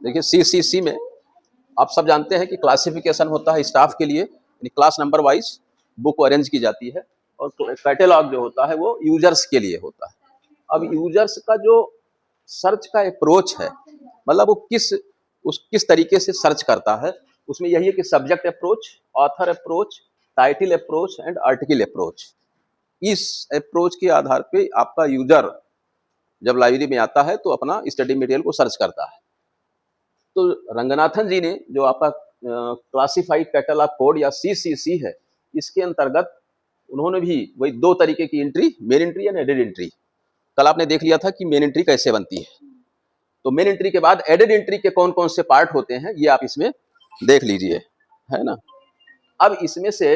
देखिए सीसीसी में आप सब जानते हैं कि क्लासिफिकेशन होता है स्टाफ के लिए, यानी class number wise book arrange की जाती है, और कैटेलॉग जो होता है वो यूजर्स के लिए होता है। अब यूजर्स का जो सर्च का अप्रोच है, मतलब वो किस तरीके से सर्च करता है, उसमें यही है कि subject approach, author approach, title approach and article approach. इस अप्रोच के आधार पे आपका यूजर जब लाइब्रेरी में आता है तो अपना स्टडी मटेरियल को सर्च करता है। तो रंगनाथन जी ने जो आपका क्लासिफाइड कैटलॉग कोड या सीसीसी है, इसके अंतर्गत उन्होंने भी वही दो तरीके की एंट्री, मेन एंट्री या एडेड एंट्री। कल आपने देख लिया था कि मेन एंट्री कैसे बनती है। तो मेन एंट्री के बाद एडेड एंट्री के कौन कौन से पार्ट होते हैं ये आप इसमें देख लीजिए, है ना। अब इसमें से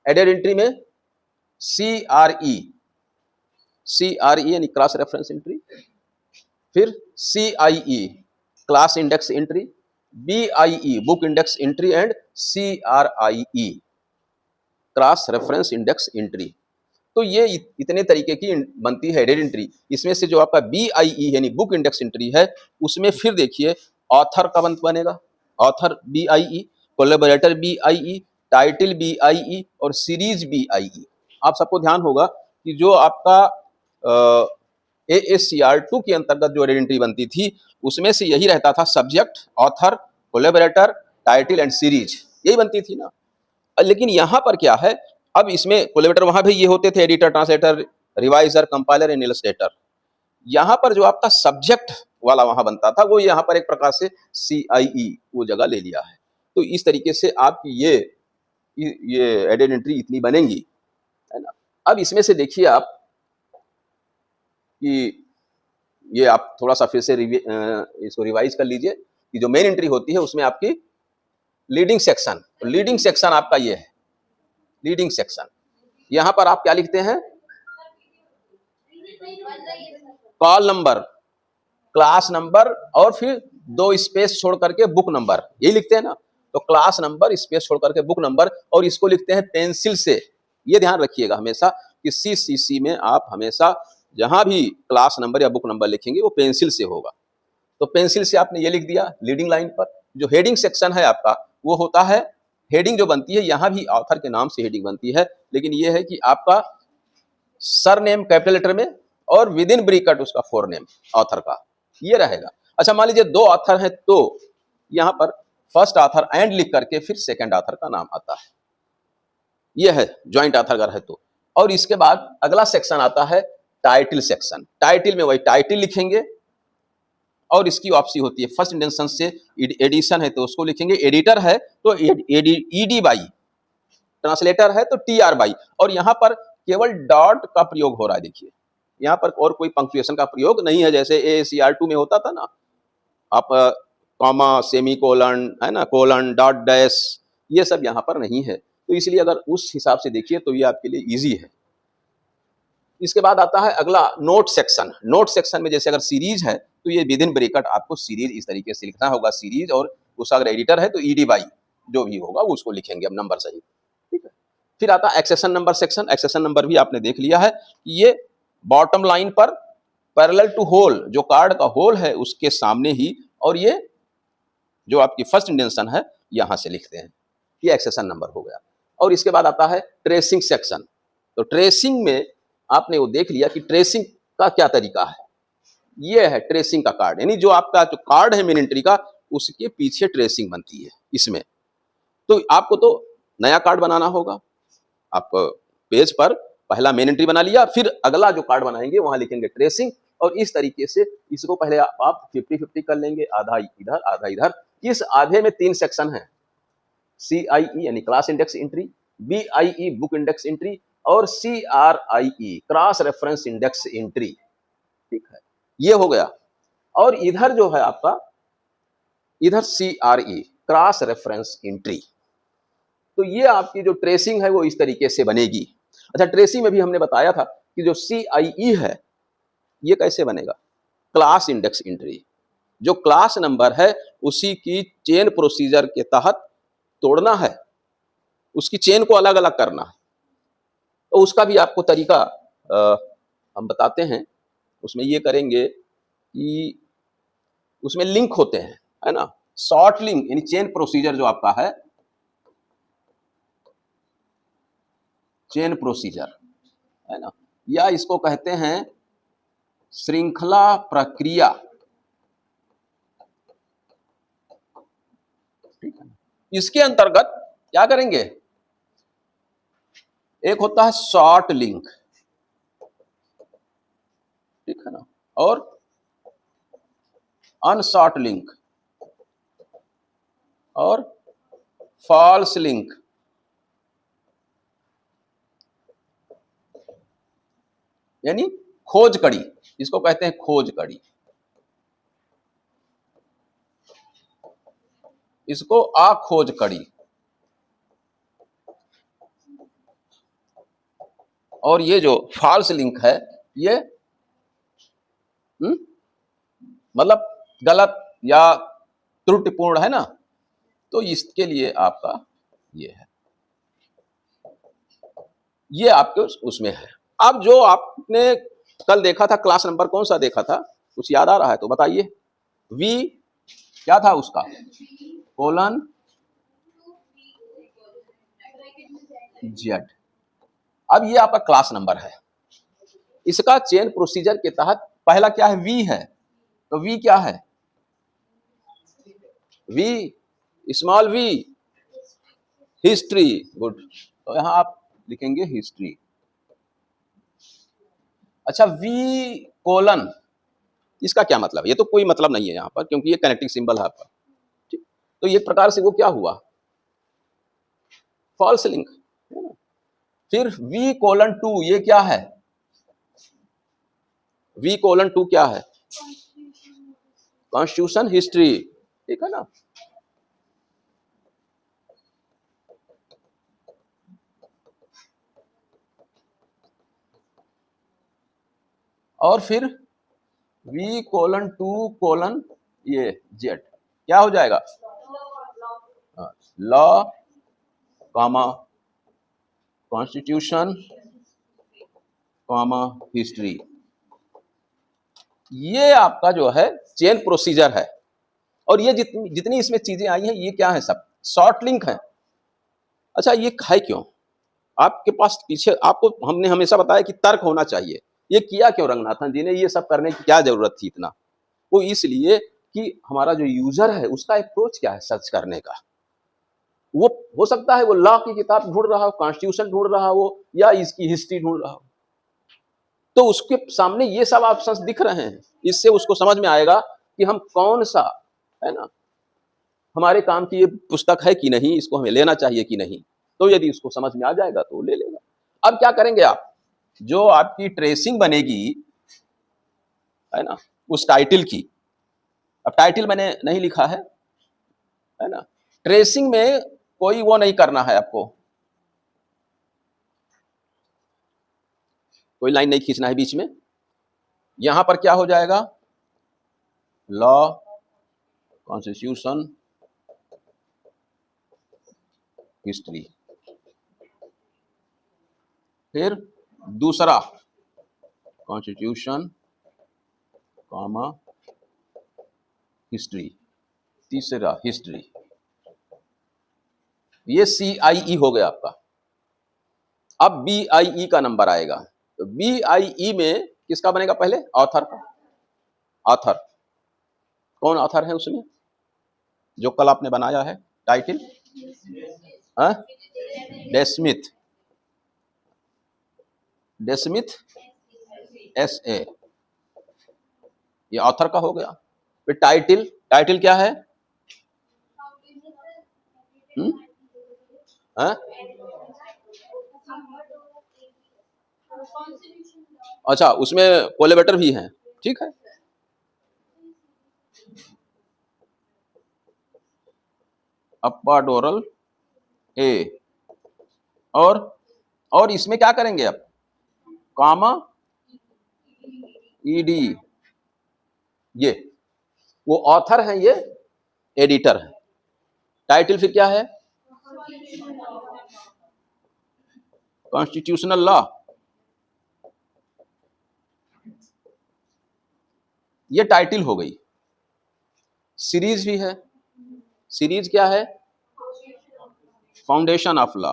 एडेड एंट्री में CRE यानी क्रॉस रेफरेंस एंट्री, फिर CIE class index entry, BIE book index entry and CRIE cross reference index entry. तो ये इतने तरीके की बनती है एडेड एंट्री। इसमें से जो आपका BIE यानी बुक इंडेक्स एंट्री है, उसमें फिर देखिए ऑथर का बनेगा, author BIE, collaborator BIE, title BIE और सीरीज BIE। आप सबको ध्यान होगा कि जो आपका ASCR2 के अंतर्गत जो एडेड एंट्री बनती थी, उसमें से यही रहता था subject, author, collaborator, title and series, यही बनती थी ना। लेकिन यहाँ पर क्या है, अब इसमें कोलैबोरेटर वहां भी ये होते थे, editor, translator, reviser, compiler and illustrator. यहाँ पर जो आपका सब्जेक्ट वाला वहां बनता था, वो यहाँ पर एक प्रकार से CIE वो जगह ले लिया है। तो इस तरीके से आपकी ये एडेड एंट्री इतनी बनेंगी, है ना। अब इसमें से देखिए आप कि ये आप थोड़ा सा फिर से इसको रिवाइज कर लीजिए कि जो मेन एंट्री होती है उसमें आपकी लीडिंग सेक्शन आपका ये है, लीडिंग सेक्शन। यहां पर आप क्या लिखते हैं, कॉल नंबर, क्लास नंबर और फिर 2 स्पेस छोड़ करके बुक नंबर, यही लिखते हैं ना। तो क्लास नंबर स्पेस छोड़ करके बुक नंबर, और इसको लिखते हैं पेंसिल से। ये ध्यान रखिएगा हमेशा कि CCC में आप हमेशा जहां भी क्लास नंबर या बुक नंबर लिखेंगे वो पेंसिल से होगा। तो पेंसिल से आपने ये लिख दिया लीडिंग लाइन पर। जो हेडिंग सेक्शन है आपका, वो होता है, हेडिंग जो बनती है, यहां भी ऑथर के नाम से हेडिंग बनती है, लेकिन ये है कि आपका सर नेम कैपिटल लेटर में और विद इन ब्रैकेट उसका फोर नेम ऑथर का, ये रहेगा। अच्छा, मान लीजिए 2 ऑथर हैं, तो यहां पर फर्स्ट ऑथर एंड लिख करके फिर सेकंड ऑथर का नाम आता है, ये है ज्वाइंट ऑथर अगर है तो। और इसके बाद अगला सेक्शन आता है टाइटल सेक्शन। टाइटल में वही टाइटल लिखेंगे, और इसकी वापसी होती है फर्स्ट इंटेंशन से। एडिशन है तो उसको लिखेंगे, एडिटर है तो ED बाई, ट्रांसलेटर है तो TR बाई। और यहाँ पर केवल डॉट का प्रयोग हो रहा है, देखिए यहाँ पर और कोई पंक्चुएशन का प्रयोग नहीं है, जैसे ASCR2 में होता था ना, आप कॉमा, सेमी कोलन, है ना, कोलन, डॉट, डैश, ये सब यहाँ पर नहीं है। तो इसलिए अगर उस हिसाब से देखिए तो ये आपके लिए इजी है। इसके बाद आता है अगला नोट सेक्शन। नोट सेक्शन में जैसे अगर सीरीज है तो ये विद इन ब्रैकेट आपको सीरीज इस तरीके से लिखना होगा, सीरीज, और उसका अगर एडिटर है तो ED बाई जो भी होगा वो उसको लिखेंगे अब नंबर सही, ठीक है। फिर आता है accession number section. Accession number भी आपने देख लिया है कि ये बॉटम लाइन पर पैरेलल टू होल, जो कार्ड का होल है उसके सामने ही, और ये जो आपकी फर्स्ट इंटेंशन है यहां से लिखते हैं, ये एक्सेशन नंबर हो गया। और इसके बाद आता है ट्रेसिंग सेक्शन। तो ट्रेसिंग में आपने वो देख लिया कि ट्रेसिंग का क्या तरीका है, ये है ट्रेसिंग का कार्ड, यानी जो आपका जो कार्ड है मेन एंट्री का, उसके पीछे ट्रेसिंग बनती है इसमें। तो आपको तो नया कार्ड बनाना होगा, आप पेज पर पहला मेन एंट्री बना लिया, फिर अगला जो कार्ड बनाएंगे वहां लिखेंगे ट्रेसिंग, और इस तरीके से इसको पहले आप 50-50 कर लेंगे, आधा इधर आधा इधर। इस आधे में 3 सेक्शन है, CIE यानी class index entry, BIE book index entry, और CRIE cross reference index entry, ठीक है, ये हो गया। और इधर जो है आपका, इधर CRE क्रॉस रेफरेंस एंट्री। तो ये आपकी जो ट्रेसिंग है वो इस तरीके से बनेगी। अच्छा, ट्रेसिंग में भी हमने बताया था कि जो CIE है ये कैसे बनेगा, क्लास इंडेक्स एंट्री, जो क्लास नंबर है उसी की चेन प्रोसीजर के तहत तोड़ना है, उसकी चेन को अलग अलग करना है। तो उसका भी आपको तरीका हम बताते हैं। उसमें ये करेंगे कि उसमें लिंक होते हैं, है ना। शॉर्ट लिंक यानी चेन प्रोसीजर जो आपका है, चेन प्रोसीजर, है ना, या इसको कहते हैं श्रृंखला प्रक्रिया, ठीक है। इसके अंतर्गत क्या करेंगे, एक होता है शॉर्ट लिंक, ठीक है ना, और अनशॉर्ट लिंक और फॉल्स लिंक। यानी खोज कड़ी, इसको कहते हैं खोज कड़ी, इसको अखोज कड़ी। और ये जो फॉल्स लिंक है ये मतलब गलत या त्रुटिपूर्ण है ना, तो इसके लिए आपका ये है, ये आपके उसमें है। अब जो आपने कल देखा था, क्लास नंबर कौन सा देखा था, कुछ याद आ रहा है तो बताइए। वी क्या था उसका, कोलन जेड। अब ये आपका क्लास नंबर है, इसका चेन प्रोसीजर के तहत पहला क्या है, वी है, तो वी क्या है, V small V, history, good, तो यहां आप लिखेंगे हिस्ट्री। अच्छा, वी कोलन, इसका क्या मतलब है, ये तो कोई मतलब नहीं है यहां पर, क्योंकि ये कनेक्टिंग सिंबल है आपका, ठीक। तो एक प्रकार से वो क्या हुआ, फॉल्स लिंक, है ना। फिर वी कोलन टू, ये क्या है, वी कोलन टू क्या है, कॉन्स्टिट्यूशन हिस्ट्री, ठीक है ना। और फिर वी कोलन टू कोलन ये जेड क्या हो जाएगा, law comma constitution comma history. ये आपका जो है चेन प्रोसीजर है। और ये जितनी इसमें चीजें आई हैं ये क्या है, सब शॉर्ट लिंक है। अच्छा, ये है क्यों, आपके पास पीछे आपको हमने हमेशा बताया कि तर्क होना चाहिए। ये किया क्यों रंगनाथन जी ने, ये सब करने की क्या जरूरत थी इतना, वो इसलिए कि हमारा जो यूजर है उसका अप्रोच क्या है सर्च करने का। वो हो सकता है वो लॉ की किताब ढूंढ रहा हो, कॉन्स्टिट्यूशन ढूंढ रहा हो, या इसकी हिस्ट्री ढूंढ रहा हो, तो उसके सामने ये सब ऑप्शंस दिख रहे हैं, इससे उसको समझ में आएगा कि हम कौन सा, है ना, हमारे काम की ये पुस्तक है कि नहीं, इसको हमें लेना चाहिए कि नहीं। तो यदि उसको समझ में आ जाएगा तो ले लेगा। अब क्या करेंगे आप, जो आपकी ट्रेसिंग बनेगी, है ना, उस टाइटल की, अब टाइटल मैंने नहीं लिखा है ना, ट्रेसिंग में कोई वो नहीं करना है आपको, कोई लाइन नहीं खींचना है बीच में। यहां पर क्या हो जाएगा, लॉ कॉन्स्टिट्यूशन हिस्ट्री, फिर दूसरा कॉन्स्टिट्यूशन कॉमा हिस्ट्री, तीसरा हिस्ट्री, ये CIE हो गया आपका। अब BIE का नंबर आएगा, तो BIE में किसका बनेगा, पहले ऑथर का। ऑथर कौन ऑथर है उसमें, जो कल आपने बनाया है टाइटल, डेस्मिथ, डेस्मिथ SA, ये ऑथर का हो गया। फिर टाइटल, टाइटल क्या है, अच्छा, उसमें कोलेबेटर भी हैं, ठीक है। अपाडोरल ए, और इसमें क्या करेंगे आप, कामा ED, ये वो ऑथर हैं, ये एडिटर है। टाइटल फिर क्या है, कॉन्स्टिट्यूशनल लॉ, ये टाइटल हो गई। सीरीज भी है। सीरीज क्या है? Foundation of law.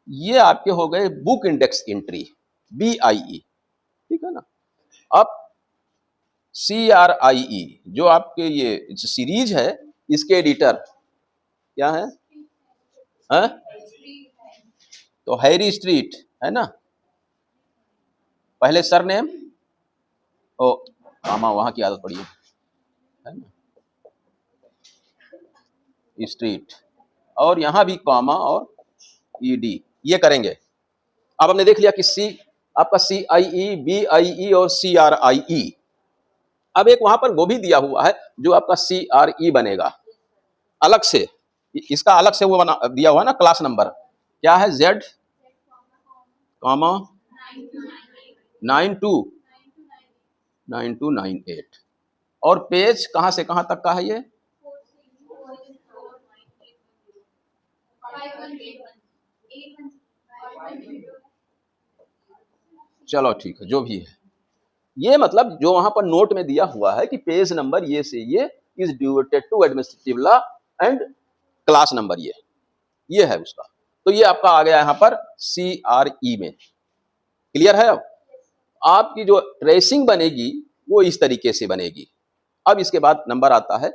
ये आपके हो गए बुक इंडेक्स एंट्री, BIE, ठीक है ना। अब CRIE जो आपके ये सीरीज है, इसके एडिटर क्या है? हैं? तो हैरी स्ट्रीट है ना, पहले सरनेम, ओ मामा वहां की आदत पड़ी है ना, स्ट्रीट, और यहां भी कॉमा और ED, ये करेंगे। अब हमने देख लिया कि आपका CIE, BIE और CRIE। अब एक वहां पर वो भी दिया हुआ है जो आपका CRE बनेगा अलग से, इसका अलग से वो बना दिया हुआ है ना, क्लास नंबर क्या है? Z, कॉमा 9298, और पेज कहां से कहां तक का है ये? चलो ठीक है, जो भी है, ये मतलब जो वहां पर नोट में दिया हुआ है कि पेज नंबर ये से ये is devoted to administrative law and class number ये है उसका। तो ये आपका आ गया यहाँ पर CRE में। क्लियर है? अब आपकी जो ट्रेसिंग बनेगी वो इस तरीके से बनेगी। अब इसके बाद नंबर आता है